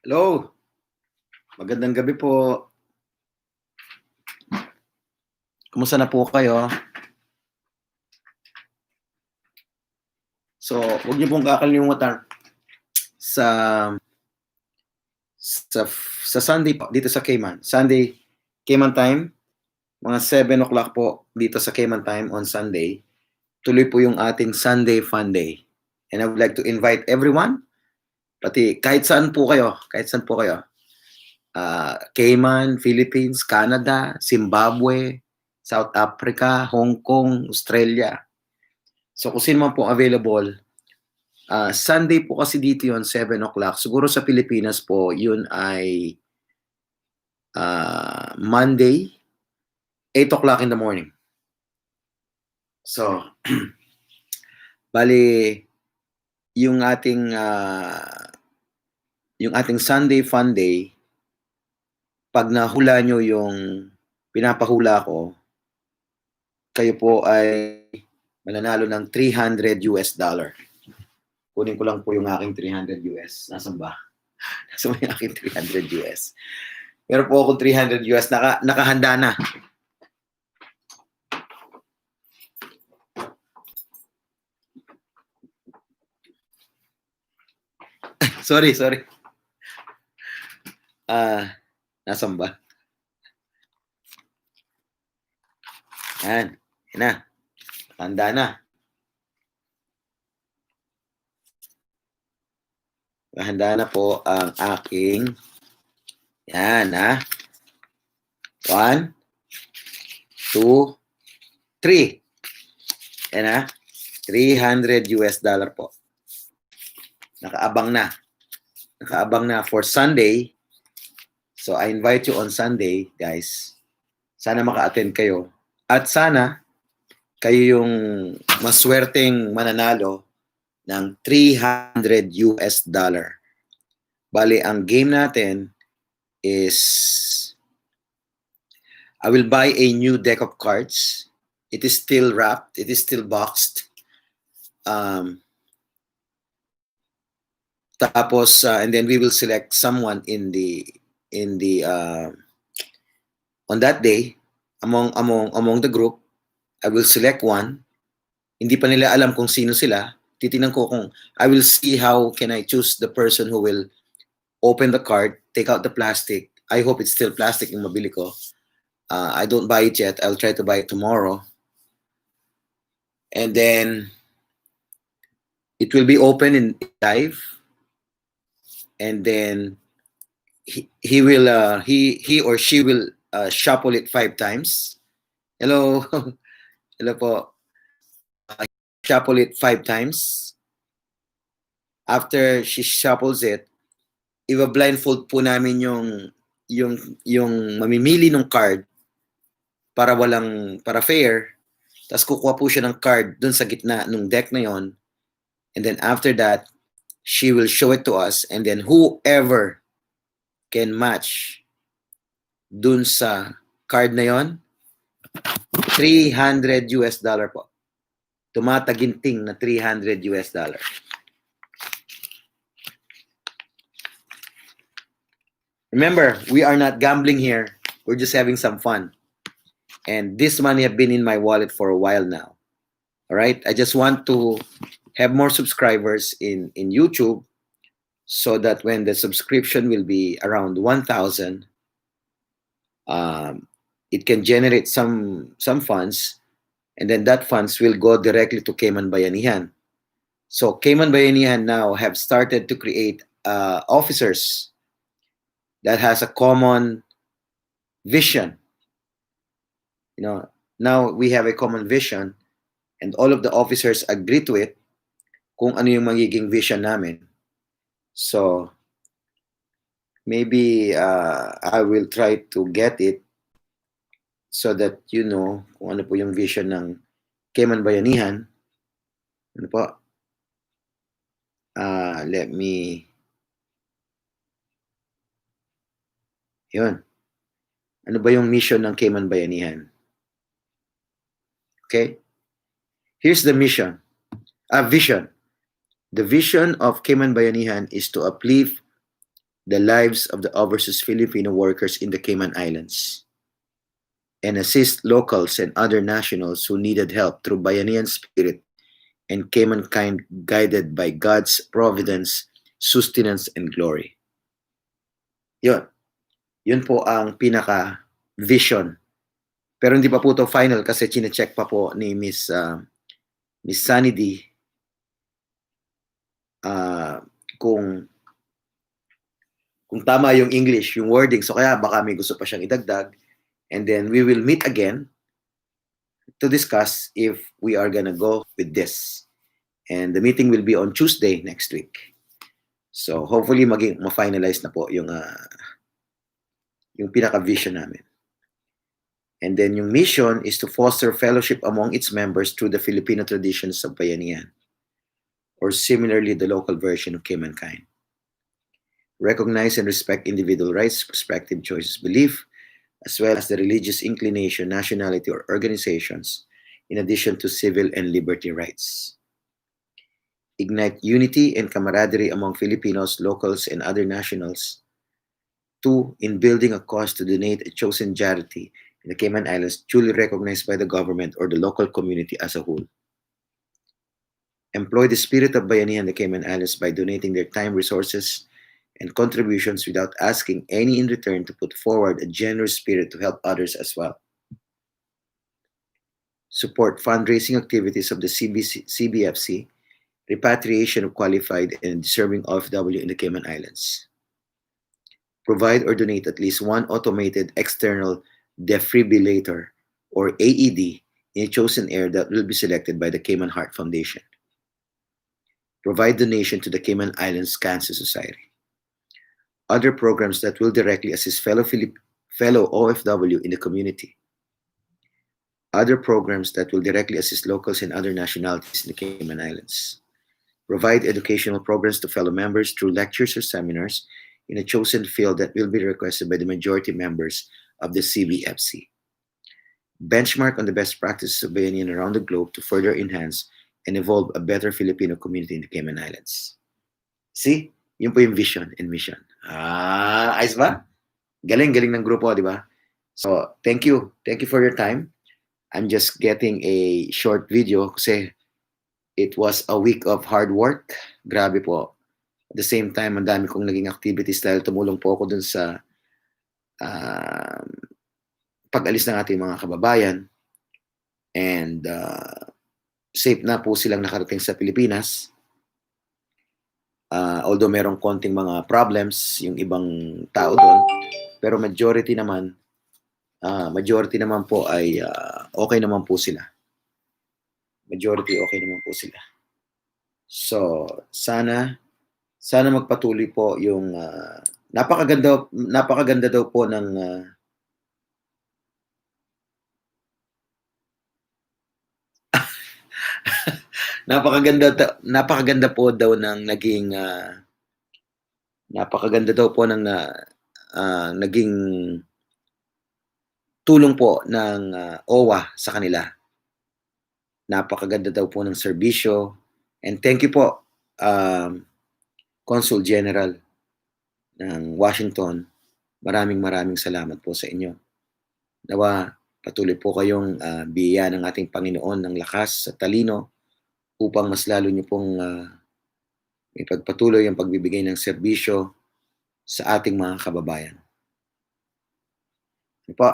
Hello, magandang gabi po. Kumusta na po kayo? So, huwag niyo pong kakalimutan sa sa sa Sunday po, dito sa Cayman. Sunday, Cayman time, mga 7 o'clock po dito sa Cayman time on Sunday. Tuloy po yung ating Sunday Funday. And I would like to invite everyone, pati kahit saan po kayo, Cayman, Philippines, Canada, Zimbabwe, South Africa, Hong Kong, Australia. So kung sino man po available, Sunday po kasi dito yon 7 o'clock. Siguro sa Pilipinas po, yun ay Monday, 8 o'clock in the morning. So, bali, yung ating Sunday Fun Day, pag nahula nyo yung pinapahula ko, kayo po ay mananalo ng $300. Kunin ko lang po yung aking $300. Nasaan ba? Nasaan yung aking $300? Meron po akong $300. Nakahanda na. Sorry. Nasaan ba? Yan. Yan na. Handa na. Handa na po ang aking yan 1, 2, 3. Yan $300 po. Nakaabang na for Sunday. So I invite you on Sunday, guys. Sana maka-attend kayo. At sana kayo yung maswerteng mananalo ng $300. Bali, ang game natin is I will buy a new deck of cards. It is still wrapped. It is still boxed. Tapos, and then we will select someone in the on that day among the group. I will select one. Hindi pa nila alam kung sino sila. Titingnan ko kung I will see how can I choose the person who will open the card, take out the plastic. I hope it's still plastic yung mabili ko. I don't buy it yet. I'll try to buy it tomorrow. And then it will be open in live. And then he or she will shuffle it 5 times. Hello. Hello po. Shuffle it 5 times. After she shuffles it, i-blindfold po namin yung mamimili ng card para fair. Tapos kukuha po siya ng card dun sa gitna ng deck na yon. And then after that, she will show it to us. And then whoever can match dun sa card na yon, $300 po. Tumataginting na $300. Remember, we are not gambling here. We're just having some fun. And this money have been in my wallet for a while now. All right? I just want to have more subscribers in YouTube so that when the subscription will be around 1,000, it can generate some funds, and then that funds will go directly to Cayman Bayanihan. So Cayman Bayanihan now have started to create officers that has a common vision. You know, now we have a common vision, and all of the officers agree to it kung ano yung magiging vision namin. So maybe I will try to get it so that you know kung ano po yung vision ng Cayman Bayanihan. Ano po? Let me... Yun. Ano ba yung mission ng Cayman Bayanihan? Okay? Here's the mission. Vision. The vision of Cayman Bayanihan is to uplift the lives of the overseas Filipino workers in the Cayman Islands and assist locals and other nationals who needed help through Bayanihan spirit and Cayman kind guided by God's providence, sustenance, and glory. Yun. Yun po ang pinaka-vision. Pero hindi pa po to final kasi chine-check pa po ni Miss Sunny D kung tama yung English, yung wording. So kaya baka may gusto pa siyang idagdag. And then we will meet again to discuss if we are gonna go with this. And the meeting will be on Tuesday next week. So hopefully ma-finalize na po yung pinaka-vision namin. And then yung mission is to foster fellowship among its members through the Filipino traditions of Bayanihan, or similarly the local version of Cayman kind. Recognize and respect individual rights, perspective, choices, belief, as well as the religious inclination, nationality, or organizations, in addition to civil and liberty rights. Ignite unity and camaraderie among Filipinos, locals, and other nationals. 2. In building a cause to donate a chosen charity in the Cayman Islands duly recognized by the government or the local community as a whole. Employ the spirit of Bayanihan in the Cayman Islands by donating their time, resources, and contributions without asking any in return to put forward a generous spirit to help others as well. Support fundraising activities of the CBFC, repatriation of qualified and deserving OFW in the Cayman Islands. Provide or donate at least one automated external defibrillator or AED in a chosen area that will be selected by the Cayman Heart Foundation. Provide donation to the Cayman Islands Cancer Society. Other programs that will directly assist fellow OFW in the community. Other programs that will directly assist locals and other nationalities in the Cayman Islands. Provide educational programs to fellow members through lectures or seminars in a chosen field that will be requested by the majority members of the CBFC. Benchmark on the best practices of Bayanihan around the globe to further enhance and evolve a better Filipino community in the Cayman Islands. See? Yun po yung vision and mission. Ayos ba? Galing ng grupo, di ba? So, thank you. Thank you for your time. I'm just getting a short video kasi it was a week of hard work. Grabe po. At the same time, ang dami kong naging activities dahil tumulong po ako dun sa pag-alis ng ating mga kababayan. And safe na po silang nakarating sa Pilipinas. Although merong konting mga problems yung ibang tao doon, pero majority naman po ay okay naman po sila. Majority okay naman po sila. So, sana magpatuloy po yung napakaganda daw po ng napakaganda po daw ng naging naging tulong po ng OWA sa kanila. Napakaganda daw po ng serbisyo. And thank you po, Consul General ng Washington. Maraming salamat po sa inyo. Nawa, patuloy po kayong biyaya ng ating Panginoon ng lakas at talino upang mas lalo niyo pong ipagpatuloy ang pagbibigay ng serbisyo sa ating mga kababayan. Ano po?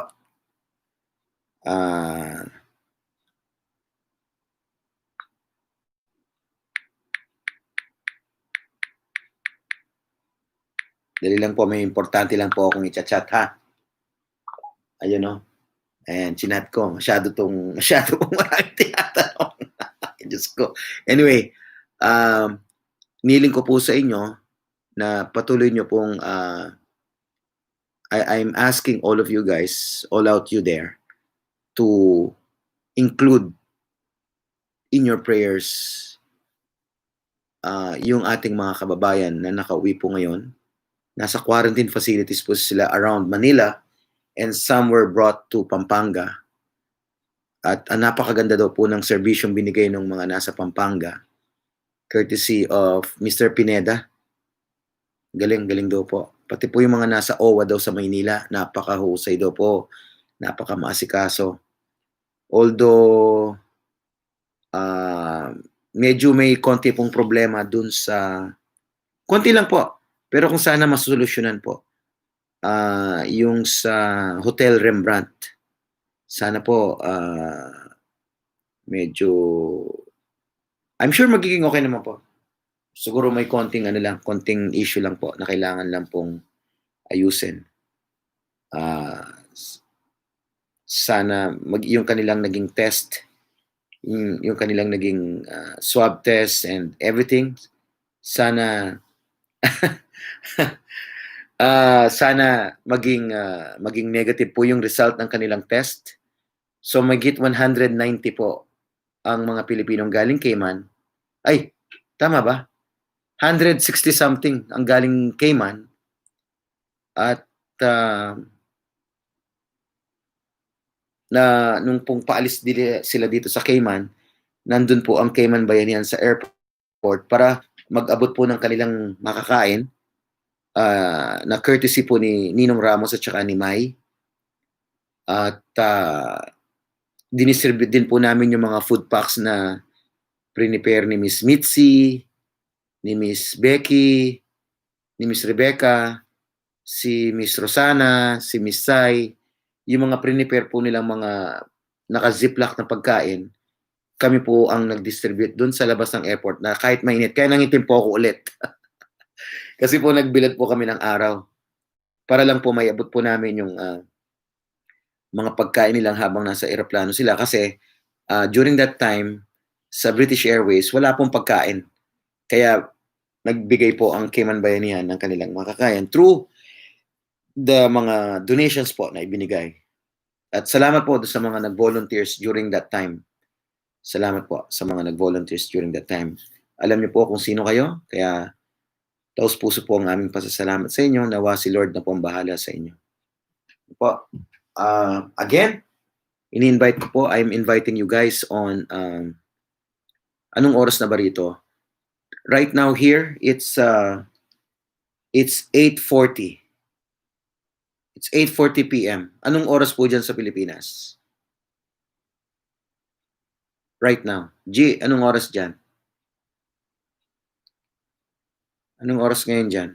Dali lang po, may importante lang po akong i-chat ha. Ayun no. Ayan, chinat ko. Masyado pong maraming tinatanong. Diyos ko. Anyway, niling ko po sa inyo na patuloy nyo pong I'm asking all of you guys, all out you there, to include in your prayers yung ating mga kababayan na nakauwi po ngayon. Nasa quarantine facilities po sila around Manila and some were brought to Pampanga. At napakaganda daw po ng serbisyong binigay ng mga nasa Pampanga courtesy of Mr. Pineda. Galing daw po. Pati po yung mga nasa OWA daw sa Maynila, napakahusay daw po, napakamaasikaso. Although, medyo may konti pong problema dun sa, konti lang po, pero kung sana masolusyonan po, yung sa Hotel Rembrandt, sana po, medyo, I'm sure magiging okay naman po. Siguro may konting ano lang, konting issue lang po na kailangan lang pong ayusin. Sana yung kanilang naging test, yung kanilang naging swab test and everything, sana sana maging negative po yung result ng kanilang test. So magit 190 po ang mga Pilipinong galing Cayman. Ay, tama ba? 160 something ang galing Cayman. At na nung pong paalis sila dito sa Cayman, nandun po ang Cayman Bayanihan sa airport para mag-abot po ng kanilang makakain, na courtesy po ni Ninong Ramos at saka ni Mai. At dinistribute din po namin yung mga food packs na prepare ni Miss Mitzi, ni Miss Becky, ni Miss Rebecca, si Miss Rosana, si Miss Sai, yung mga prepare po nilang mga naka-ziplock na pagkain, kami po ang nag-distribute doon sa labas ng airport na kahit mainit. Kaya nangitim po ako ulit. Kasi po nagbilad po kami ng araw. Para lang po may abot po namin yung mga pagkain nilang habang nasa eroplano sila. Kasi during that time, sa British Airways, wala pong pagkain. Kaya nagbigay po ang Cayman Bayanihan ng kanilang makakain through the mga donations po na ibinigay. At salamat po sa mga nag-volunteers during that time. Salamat po sa mga nag-volunteers during that time. Alam niyo po kung sino kayo, kaya taos puso po ang aming pasasalamat sa inyo. Nawa si Lord na po ang bahala sa inyo. Po, again, ini-invite ko po, I'm inviting you guys on, anong oras na ba rito? Right now here, it's 8:40. It's 8:40 p.m. Anong oras po dyan sa Pilipinas? Right now. G, anong oras dyan? Anong oras ngayon dyan?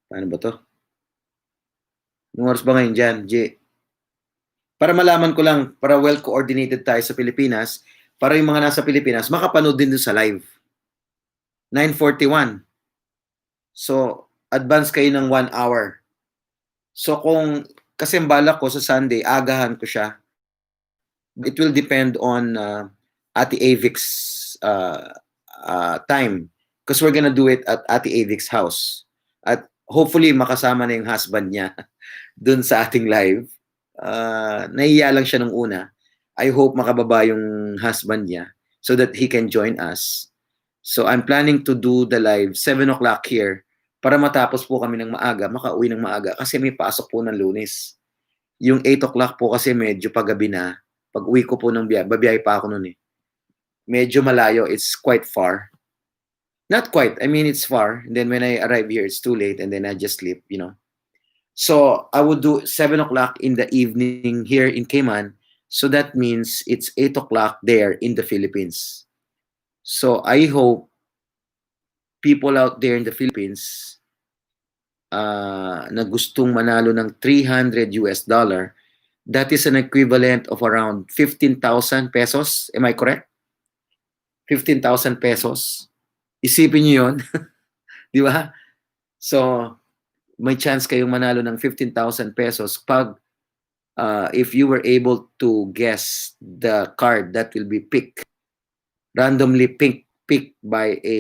Paano ba to? Anong oras ba ngayon dyan, G? Para malaman ko lang, para well coordinated tayo sa Pilipinas, para yung mga nasa Pilipinas, makapanood din dun sa live. 9:41. So, advance kayo ng 1 hour. So, kasi ang balak ko sa Sunday, agahan ko siya. It will depend on Ate Avic's time. Because we're gonna do it at Ate Avic's house. At hopefully, makasama na yung husband niya dun sa ating live. Nahiya lang siya nung una. I hope makababa yung husband niya so that he can join us. So I'm planning to do the live 7 o'clock here para matapos po kami ng maaga, makauwi ng maaga kasi may pasok po ng Lunes. Yung 8 o'clock po kasi medyo paggabi na. Pag uwi ko po ng babiyahe pa ako noon eh. Medyo malayo, it's quite far. Not quite, I mean it's far. And then when I arrive here, it's too late and then I just sleep, you know. So I would do 7 o'clock in the evening here in Cayman. So that means it's 8 o'clock there in the Philippines. So I hope people out there in the Philippines na gustong manalo ng $300, that is an equivalent of around 15,000 pesos. Am I correct? 15,000 pesos. Isipin niyo yun. Di ba? So, may chance kayong manalo ng 15,000 pesos pag if you were able to guess the card that will be picked, randomly picked by a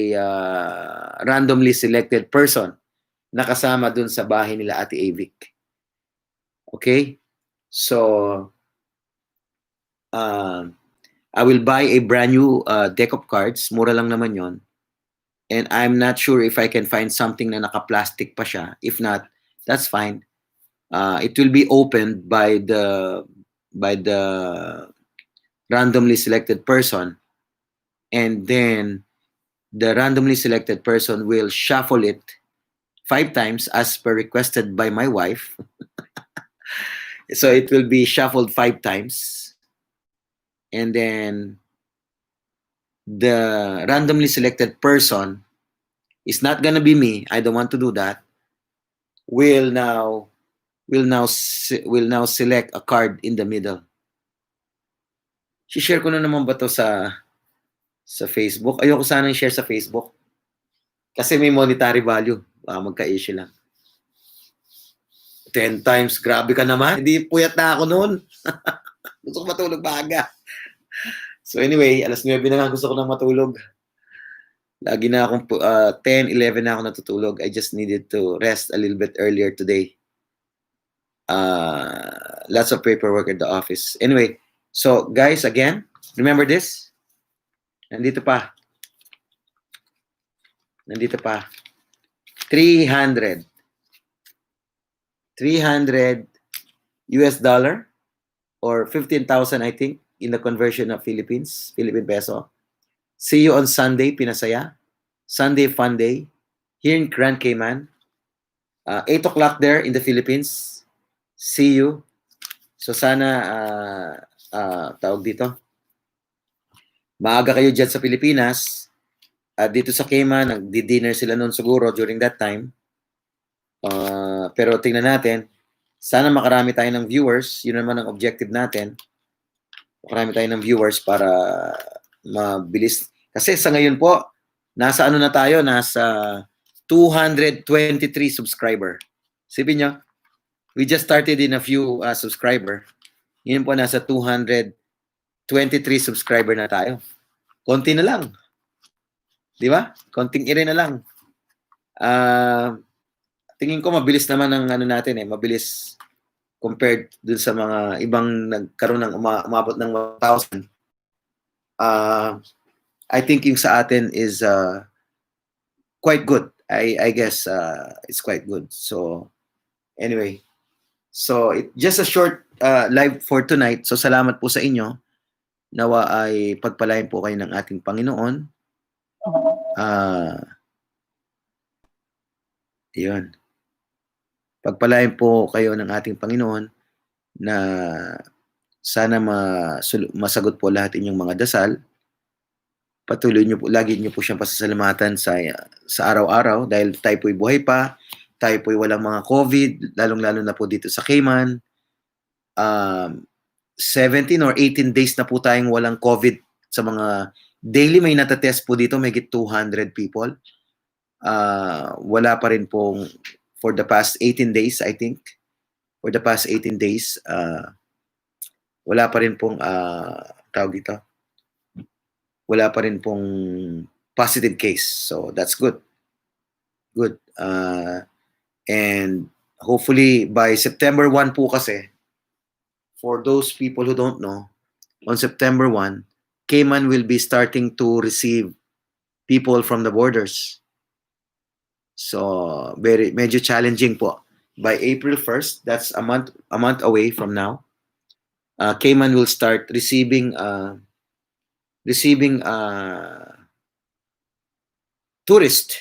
randomly selected person na kasama dun sa bahay nila Ate Avic. Okay? So, I will buy a brand new deck of cards. Mura lang naman yon. And I'm not sure if I can find something na naka-plastic pa siya. If not, that's fine. It will be opened by the randomly selected person. and then the randomly selected person will shuffle it 5 times as per requested by my wife. So it will be shuffled 5 times, and then the randomly selected person is not gonna be me. I don't want to do that. Will now will now select a card in the middle. Si-share ko na naman ba to sa Facebook? Ayoko sana i-share sa Facebook kasi may monetary value. Magka-issue lang. 10 times, grabe ka naman. Hindi puyat na ako noon. Gusto ko matulog maaga. So anyway, alas 9 na nga gusto ko na matulog. Lagi na akong 10, 11 na ako natutulog. I just needed to rest a little bit earlier today. Lots of paperwork at the office. Anyway, so guys, again, remember this? Nandito pa. 300 US dollar or 15,000 I think in the conversion of Philippine peso. See you on Sunday, Pinasaya. Sunday Funday here in Grand Cayman. 8 o'clock there in the Philippines. See you. So sana tawag dito. Maaga kayo dyan sa Pilipinas. Dito sa Cayman, nagdi-dinner sila noon siguro during that time. Pero tingnan natin. Sana makarami tayo ng viewers. Yun naman ang objective natin. Makarami tayo ng viewers para mabilis. Kasi sa ngayon po, nasa ano na tayo? Nasa 223 subscriber. Sipin nyo, we just started in a few subscriber. Yun po, nasa 223 subscriber na tayo. Konti na lang. Di ba? Konting ire na lang. Tingin ko mabilis naman ang ano natin mabilis compared dun sa mga ibang nagkaroon ng umabot ng 1,000. I think yung sa atin is quite good. I guess it's quite good. So anyway, so just a short live for tonight. So salamat po sa inyo. Nawa ay pagpalain po kayo ng ating Panginoon. Yun. Pagpalain po kayo ng ating Panginoon na sana masagot po lahat inyong mga dasal. Patuloy nyo po, lagi nyo po siyang pasasalamatan sa araw-araw dahil tayo po'y buhay pa, tayo po'y walang mga COVID, lalong-lalo na po dito sa Cayman. 17 or 18 days na po tayong walang COVID sa mga daily may natatest po dito, may 200 people. Wala pa rin pong for the past 18 days, I think. For the past 18 days, wala pa rin pong tawag dito. Wala pa rin pong positive case. So that's good. Good. And hopefully by September 1 po kasi, for those people who don't know, on September 1, Cayman will be starting to receive people from the borders. So medyo challenging po. By April 1st, that's a month away from now, Cayman will start receiving tourists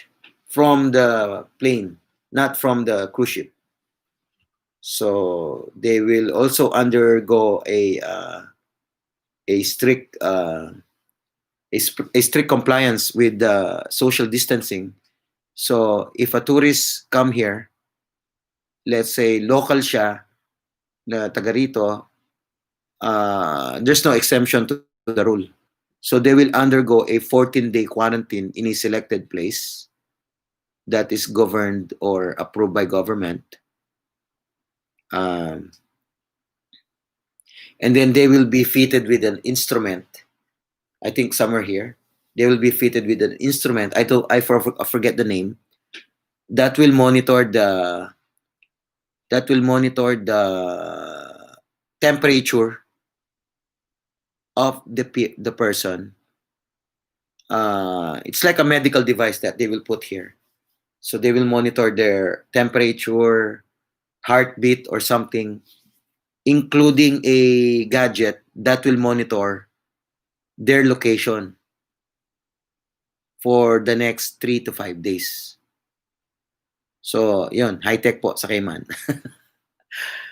from the plane, not from the cruise ship. So they will also undergo a strict compliance with the social distancing. So if a tourist come here, let's say local siya na taga rito, there's no exemption to the rule. So they will undergo a 14-day quarantine in a selected place that is governed or approved by government. And then they will be fitted with an instrument. I think somewhere here. They will be fitted with an instrument. I forget the name. That will monitor the temperature of the person. It's like a medical device that they will put here. So they will monitor their temperature, heartbeat, or something, including a gadget that will monitor their location. for the next 3 to 5 days. So, yun, high-tech po sa Cayman.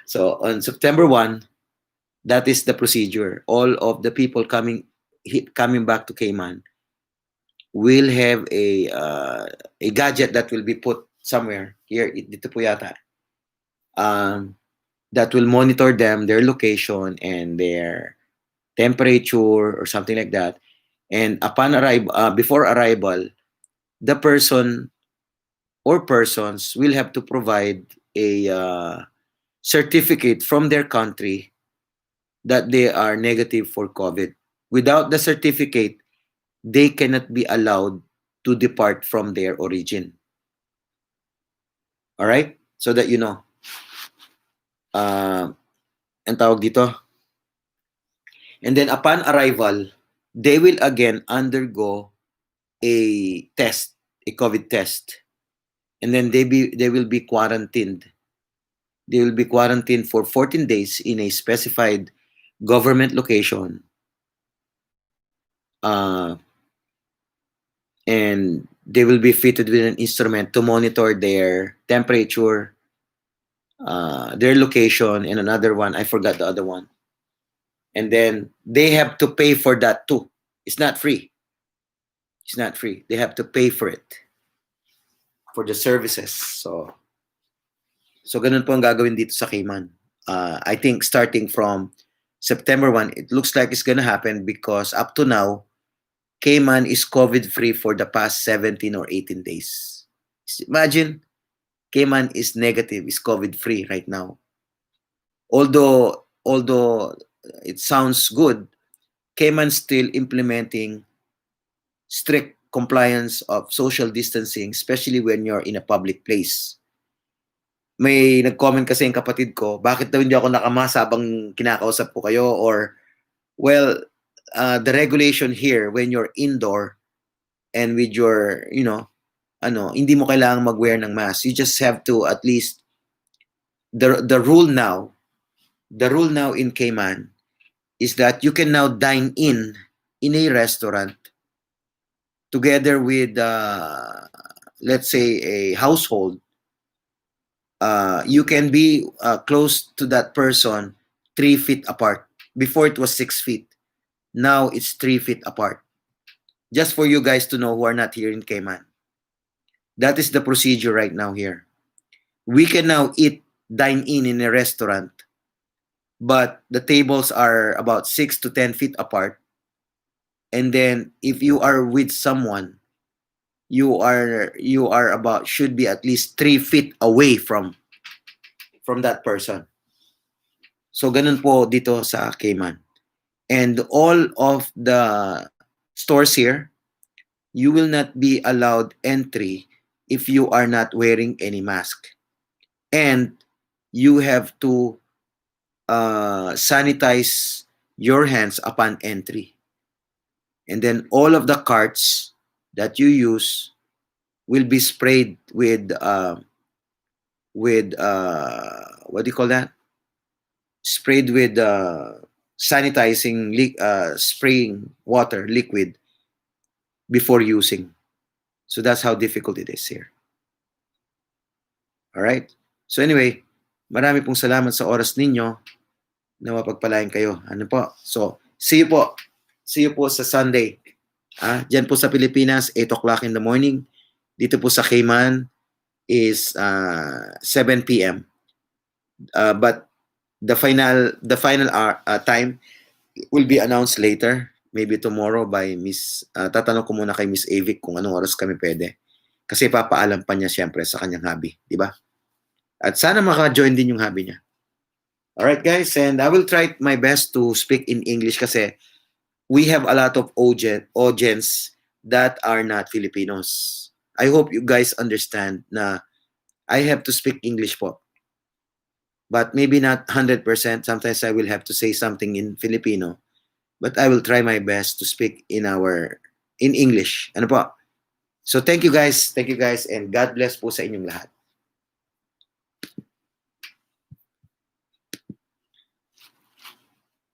So, on September 1, that is the procedure. All of the people coming back to Cayman will have a gadget that will be put somewhere here. Dito po yata. That will monitor them, their location, and their temperature or something like that. And upon arrival, before arrival, the person or persons will have to provide a certificate from their country that they are negative for COVID. Without the certificate, they cannot be allowed to depart from their origin. All right? So that you know. Ang tawag dito. And then upon arrival, they will again undergo a test, a COVID test. And then they will be quarantined. They will be quarantined for 14 days in a specified government location. And they will be fitted with an instrument to monitor their temperature, their location, and another one. I forgot the other one. And then they have to pay for that too. It's not free. It's not free. They have to pay for it, for the services. So ganun po ang gagawin dito sa Cayman. I think starting from September 1, it looks like it's gonna happen because up to now, Cayman is COVID-free for the past 17 or 18 days. Imagine, Cayman is negative, is COVID-free right now. Although it sounds good, Cayman's still implementing strict compliance of social distancing, especially when you're in a public place. May nag-comment kasi yung kapatid ko, bakit daw hindi ako nakamask habang kinakausap ko kayo? Or, well, the regulation here, when you're indoor and with your, hindi mo kailangang mag-wear ng mask. You just have to at least, the rule now in Cayman is that you can now dine in a restaurant together with, let's say, a household. You can be close to that person 3 feet apart. Before it was 6 feet. Now it's 3 feet apart. Just for you guys to know who are not here in Cayman. That is the procedure right now here. We can now dine in a restaurant, but the tables are about 6 to 10 feet apart. And then if you are with someone, you are about, should be at least 3 feet away from that person. So ganun po dito sa Cayman. And all of the stores here, you will not be allowed entry if you are not wearing any mask. And you have to sanitize your hands upon entry. And then all of the carts that you use will be sprayed with what do you call that? Sprayed with sanitizing spraying water liquid before using. So that's how difficult it is here. All right? So anyway, marami pong salamat sa oras ninyo na mapagpalain kayo. Ano po? So, see you po. See you po sa Sunday. Diyan po sa Pilipinas, 8 o'clock in the morning. Dito po sa Cayman is 7 p.m. But the final time will be announced later, maybe tomorrow by Miss, tatanong ko muna kay Miss Avic kung anong oras kami pwede. Kasi papaalam pa niya siyempre sa kanyang hobby, di ba? At sana maka-join din yung hobby niya. Alright guys, and I will try my best to speak in English kasi we have a lot of audience that are not Filipinos. I hope you guys understand na I have to speak English po. But maybe not 100%. Sometimes I will have to say something in Filipino. But I will try my best to speak in English. Ano po? So thank you guys, and God bless po sa inyong lahat.